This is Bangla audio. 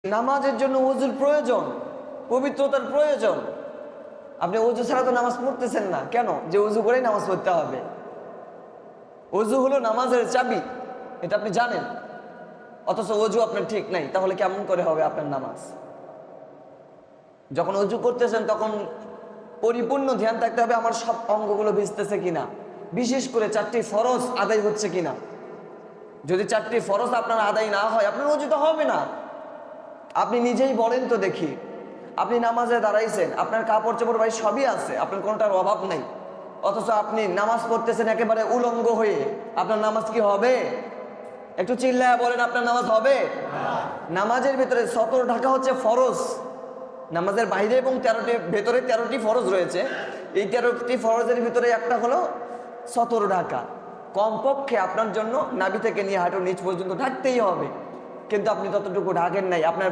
নামাজের জন্য ওযুর প্রয়োজন, পবিত্রতার প্রয়োজন। আপনি ওযু ছাড়া তো নামাজ পড়তেছেন না কেন? যে ওযু করেই নামাজ পড়তে হবে। ওযু হলো নামাজের চাবি, এটা আপনি জানেন, অথচ ওযু আপনার ঠিক নাই, তাহলে কেমন করে হবে আপনার নামাজ? যখন ওযু করতেছেন তখন পরিপূর্ণ ধ্যান থাকতে হবে আমার সব অঙ্গগুলো ভিজতেছে কিনা, বিশেষ করে 4টি ফরজ আদায় হচ্ছে কিনা। যদি 4টি ফরজ আপনার আদায় না হয় আপনার ওযু তো হবে না। আপনি নিজেই বলেন তো দেখি, আপনি নামাজে দাঁড়াইছেন, আপনার কাপড় চোপড় ভাই সবই আছে, আপনার কোনোটার অভাব নেই, অথচ আপনি নামাজ পড়তেছেন একেবারে উলঙ্গ হয়ে, আপনার নামাজ কি হবে? একটু চিল্লায়া বলেন, আপনার নামাজ হবে? নামাজের ভিতরে সতর ঢাকা হচ্ছে ফরজ। নামাজের বাইরে এবং 13টি ভেতরে 13টি ফরজ রয়েছে। এই 13টি ফরজের ভিতরে একটা হলো সতর ঢাকা। কমপক্ষে আপনার জন্য নাভি থেকে নিয়ে হাঁটুর নিচ পর্যন্ত ঢাকতেই হবে, কিন্তু আপনি ততটুকু ঢাকেন নাই। আপনার